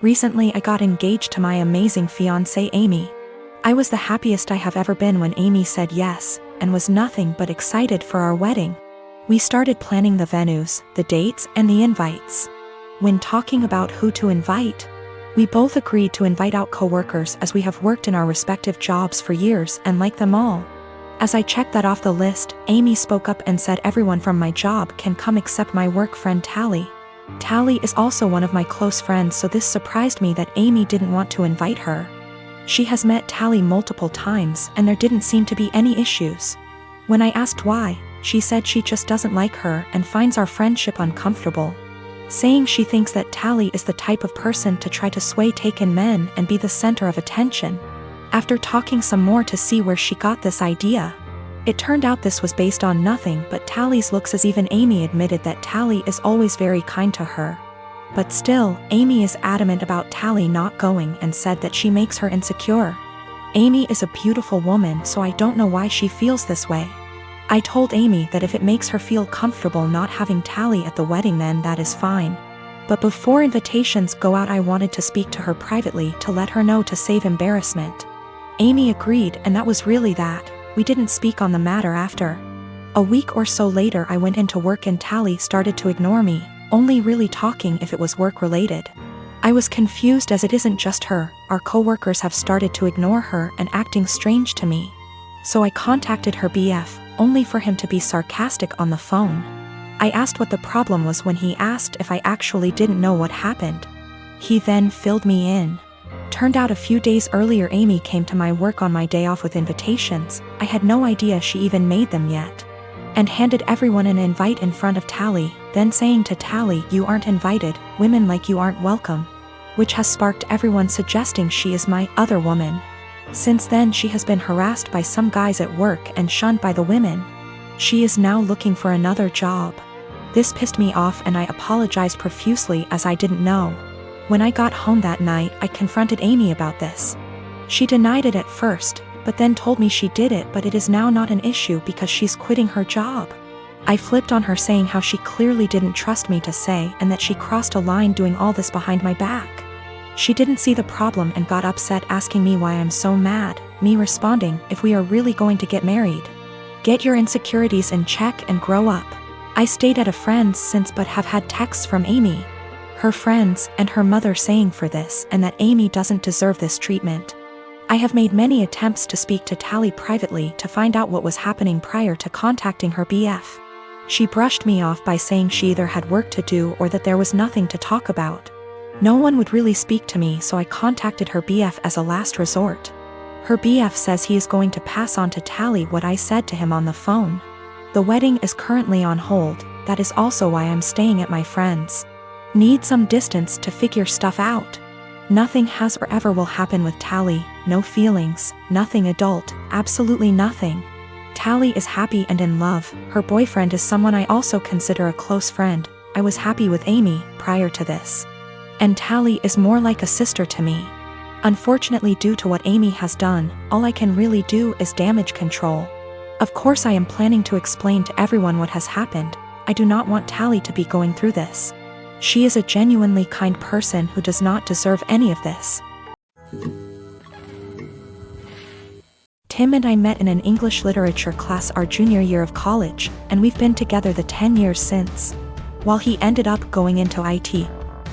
Recently I got engaged to my amazing fiancée Amy. I was the happiest I have ever been when Amy said yes, and was nothing but excited for our wedding. We started planning the venues, the dates, and the invites. When talking about who to invite, we both agreed to invite out coworkers as we have worked in our respective jobs for years and like them all. As I checked that off the list, Amy spoke up and said everyone from my job can come except my work friend Tally. Tally is also one of my close friends, so this surprised me that Amy didn't want to invite her. She has met Tally multiple times and there didn't seem to be any issues. When I asked why, she said she just doesn't like her and finds our friendship uncomfortable, saying she thinks that Tally is the type of person to try to sway taken men and be the center of attention. After talking some more to see where she got this idea, it turned out this was based on nothing but Tally's looks, as even Amy admitted that Tally is always very kind to her. But still, Amy is adamant about Tally not going and said that she makes her insecure. Amy is a beautiful woman, so I don't know why she feels this way. I told Amy that if it makes her feel comfortable not having Tally at the wedding, then that is fine. But before invitations go out, I wanted to speak to her privately to let her know to save embarrassment. Amy agreed, and that was really that. We didn't speak on the matter after. A week or so later I went into work and Tally started to ignore me, only really talking if it was work related. I was confused as it isn't just her, our coworkers have started to ignore her and acting strange to me. So I contacted her BF, only for him to be sarcastic on the phone. I asked what the problem was when he asked if I actually didn't know what happened. He then filled me in. Turned out a few days earlier Amy came to my work on my day off with invitations. I had no idea she even made them yet. And handed everyone an invite in front of Tally, then saying to Tally, "You aren't invited, women like you aren't welcome," which has sparked everyone suggesting she is my other woman. Since then she has been harassed by some guys at work and shunned by the women. She is now looking for another job. This pissed me off and I apologized profusely as I didn't know. When I got home that night, I confronted Amy about this. She denied it at first, but then told me she did it, but it is now not an issue because she's quitting her job. I flipped on her, saying how she clearly didn't trust me to say and that she crossed a line doing all this behind my back. She didn't see the problem and got upset, asking me why I'm so mad, me responding, "If we are really going to get married, get your insecurities in check and grow up." I stayed at a friend's since but have had texts from Amy, her friends, and her mother saying for this and that Amy doesn't deserve this treatment. I have made many attempts to speak to Tally privately to find out what was happening prior to contacting her BF. She brushed me off by saying she either had work to do or that there was nothing to talk about. No one would really speak to me, so I contacted her BF as a last resort. Her BF says he is going to pass on to Tally what I said to him on the phone. The wedding is currently on hold, that is also why I'm staying at my friend's. Need some distance to figure stuff out. Nothing has or ever will happen with Tally, no feelings, nothing adult, absolutely nothing. Tally is happy and in love, her boyfriend is someone I also consider a close friend. I was happy with Amy prior to this. And Tally is more like a sister to me. Unfortunately, due to what Amy has done, all I can really do is damage control. Of course I am planning to explain to everyone what has happened. I do not want Tally to be going through this. She is a genuinely kind person who does not deserve any of this. Tim and I met in an English literature class our junior year of college, and we've been together the 10 years since. While he ended up going into IT,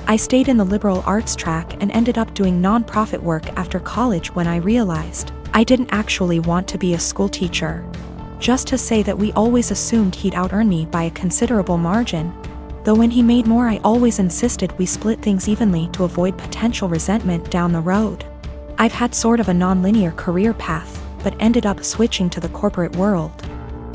I stayed in the liberal arts track and ended up doing non-profit work after college when I realized I didn't actually want to be a school teacher. Just to say that we always assumed he'd out-earn me by a considerable margin. Though when he made more, I always insisted we split things evenly to avoid potential resentment down the road. I've had sort of a non-linear career path, but ended up switching to the corporate world.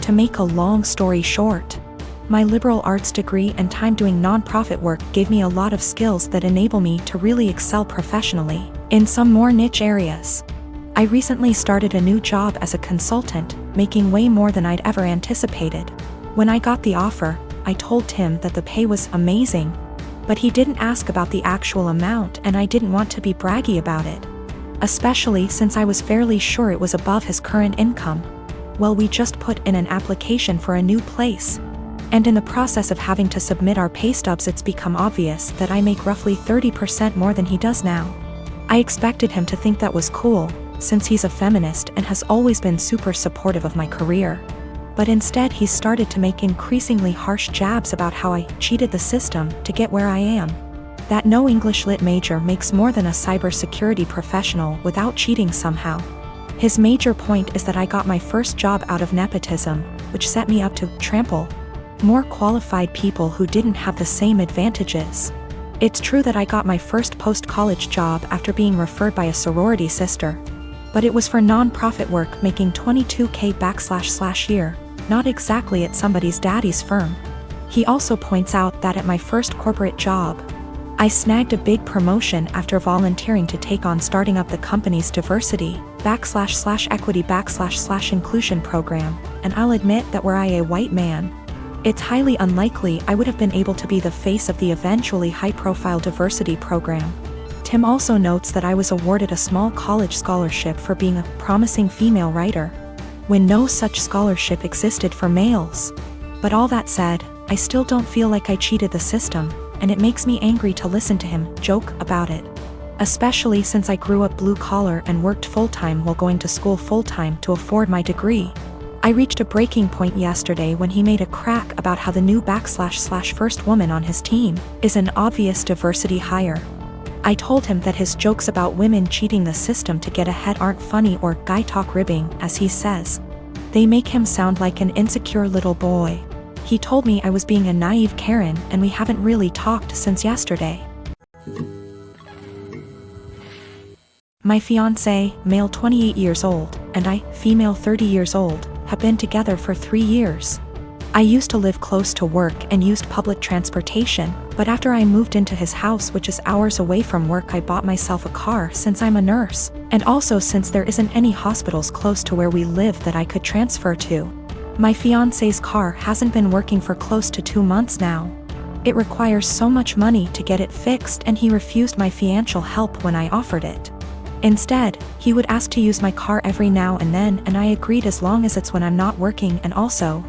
To make a long story short, my liberal arts degree and time doing non-profit work gave me a lot of skills that enable me to really excel professionally in some more niche areas. I recently started a new job as a consultant, making way more than I'd ever anticipated. When I got the offer, I told Tim that the pay was amazing, but he didn't ask about the actual amount and I didn't want to be braggy about it, especially since I was fairly sure it was above his current income. Well, we just put in an application for a new place. And in the process of having to submit our pay stubs, it's become obvious that I make roughly 30% more than he does now. I expected him to think that was cool, since he's a feminist and has always been super supportive of my career. But instead he's started to make increasingly harsh jabs about how I cheated the system to get where I am. That no English Lit major makes more than a cybersecurity professional without cheating somehow. His major point is that I got my first job out of nepotism, which set me up to trample more qualified people who didn't have the same advantages. It's true that I got my first post-college job after being referred by a sorority sister, but it was for non-profit work making $22K year, not exactly at somebody's daddy's firm. He also points out that at my first corporate job, I snagged a big promotion after volunteering to take on starting up the company's diversity //equity / inclusion program, and I'll admit that were I a white man, it's highly unlikely I would have been able to be the face of the eventually high-profile diversity program. Tim also notes that I was awarded a small college scholarship for being a promising female writer, when no such scholarship existed for males. But all that said, I still don't feel like I cheated the system, and it makes me angry to listen to him joke about it. Especially since I grew up blue-collar and worked full-time while going to school full-time to afford my degree. I reached a breaking point yesterday when he made a crack about how the new / first woman on his team is an obvious diversity hire. I told him that his jokes about women cheating the system to get ahead aren't funny or guy talk ribbing, as he says. They make him sound like an insecure little boy. He told me I was being a naive Karen and we haven't really talked since yesterday. My fiancé, male 28 years old, and I, female 30 years old, have been together for 3 years. I used to live close to work and used public transportation, but after I moved into his house, which is hours away from work, I bought myself a car since I'm a nurse, and also since there isn't any hospitals close to where we live that I could transfer to. My fiancé's car hasn't been working for close to 2 months now. It requires so much money to get it fixed, and he refused my financial help when I offered it. Instead, he would ask to use my car every now and then, and I agreed as long as it's when I'm not working, and also,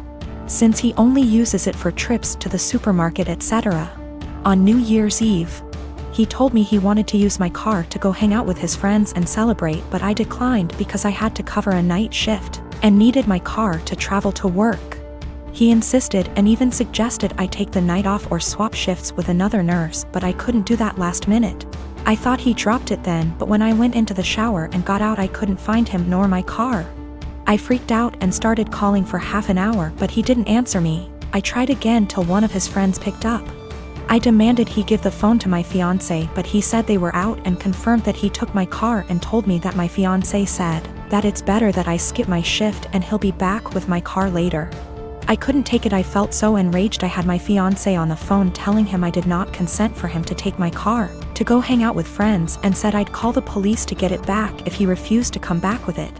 since he only uses it for trips to the supermarket etc. On New Year's Eve, he told me he wanted to use my car to go hang out with his friends and celebrate, but I declined because I had to cover a night shift and needed my car to travel to work. He insisted and even suggested I take the night off or swap shifts with another nurse, but I couldn't do that last minute. I thought he dropped it then, but when I went into the shower and got out, I couldn't find him nor my car. I freaked out and started calling for half an hour, but he didn't answer me. I tried again till one of his friends picked up. I demanded he give the phone to my fiancé, but he said they were out and confirmed that he took my car and told me that my fiancé said that it's better that I skip my shift and he'll be back with my car later. I couldn't take it. I felt so enraged. I had my fiancé on the phone telling him I did not consent for him to take my car to go hang out with friends, and said I'd call the police to get it back if he refused to come back with it.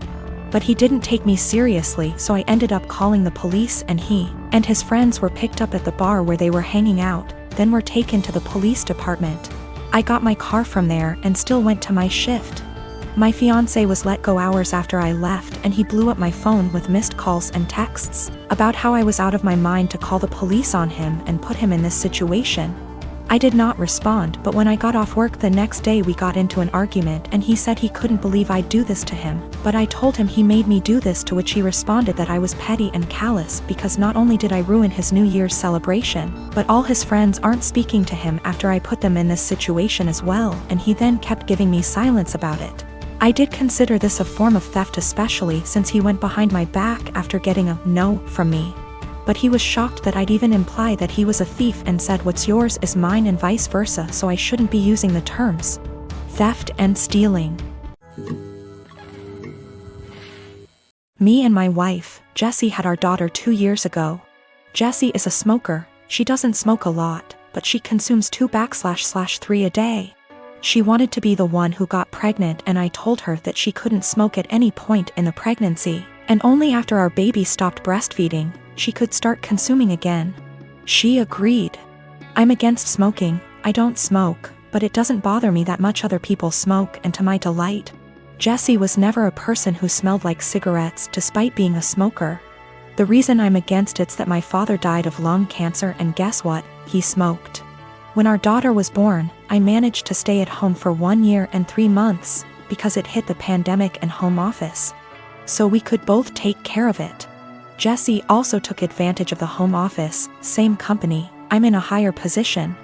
But he didn't take me seriously, so I ended up calling the police, and he and his friends were picked up at the bar where they were hanging out, then were taken to the police department. I got my car from there and still went to my shift. My fiancé was let go hours after I left, and he blew up my phone with missed calls and texts about how I was out of my mind to call the police on him and put him in this situation. I did not respond, but when I got off work the next day we got into an argument and he said he couldn't believe I'd do this to him, but I told him he made me do this, to which he responded that I was petty and callous because not only did I ruin his New Year's celebration, but all his friends aren't speaking to him after I put them in this situation as well, and he then kept giving me silence about it. I did consider this a form of theft, especially since he went behind my back after getting a no from me. But he was shocked that I'd even imply that he was a thief and said what's yours is mine and vice versa, so I shouldn't be using the terms theft and stealing. Me and my wife, Jessie, had our daughter 2 years ago. Jessie is a smoker. She doesn't smoke a lot, but she consumes 2/3 a day. She wanted to be the one who got pregnant, and I told her that she couldn't smoke at any point in the pregnancy, and only after our baby stopped breastfeeding, she could start consuming again. She agreed. I'm against smoking. I don't smoke, but it doesn't bother me that much other people smoke, and to my delight, Jessie was never a person who smelled like cigarettes despite being a smoker. The reason I'm against it's that my father died of lung cancer and guess what? He smoked. When our daughter was born, I managed to stay at home for 1 year and 3 months because it hit the pandemic and home office. So we could both take care of it. Jesse also took advantage of the home office, same company, I'm in a higher position.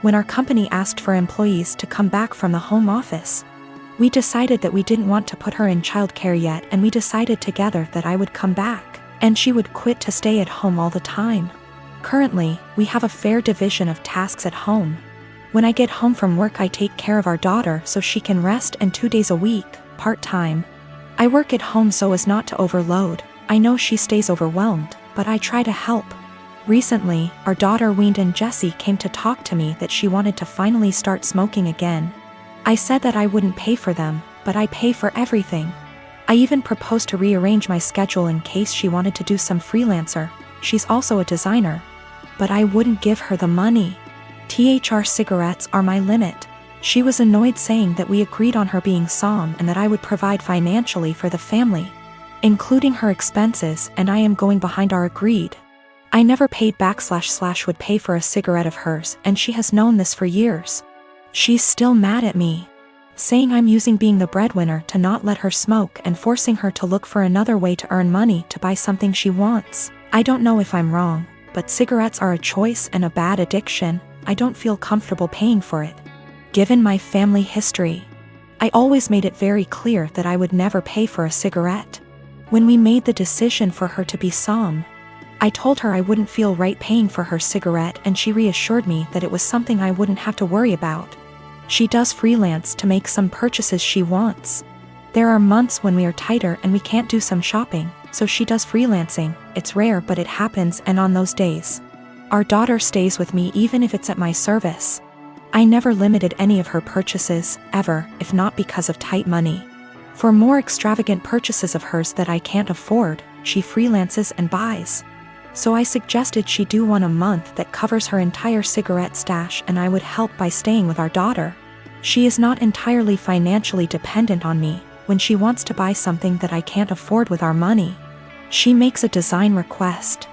When our company asked for employees to come back from the home office, we decided that we didn't want to put her in childcare yet, and we decided together that I would come back, and she would quit to stay at home all the time. Currently, we have a fair division of tasks at home. When I get home from work, I take care of our daughter so she can rest, and 2 days a week, part-time, I work at home so as not to overload. I know she stays overwhelmed, but I try to help. Recently, our daughter weaned and Jessie came to talk to me that she wanted to finally start smoking again. I said that I wouldn't pay for them, but I pay for everything. I even proposed to rearrange my schedule in case she wanted to do some freelancer. She's also a designer. But I wouldn't give her the money. THR cigarettes are my limit. She was annoyed, saying that we agreed on her being SOM and that I would provide financially for the family, including her expenses, and I am going behind our agreed. I never paid back / would pay for a cigarette of hers, and she has known this for years. She's still mad at me, saying I'm using being the breadwinner to not let her smoke and forcing her to look for another way to earn money to buy something she wants. I don't know if I'm wrong, but cigarettes are a choice and a bad addiction. I don't feel comfortable paying for it. Given my family history, I always made it very clear that I would never pay for a cigarette. When we made the decision for her to be SOM, I told her I wouldn't feel right paying for her cigarette, and she reassured me that it was something I wouldn't have to worry about. She does freelance to make some purchases she wants. There are months when we are tighter and we can't do some shopping, so she does freelancing. It's rare, but it happens, and on those days, our daughter stays with me even if it's at my service. I never limited any of her purchases, ever, if not because of tight money. For more extravagant purchases of hers that I can't afford, she freelances and buys. So I suggested she do one a month that covers her entire cigarette stash, and I would help by staying with our daughter. She is not entirely financially dependent on me. When she wants to buy something that I can't afford with our money, she makes a design request.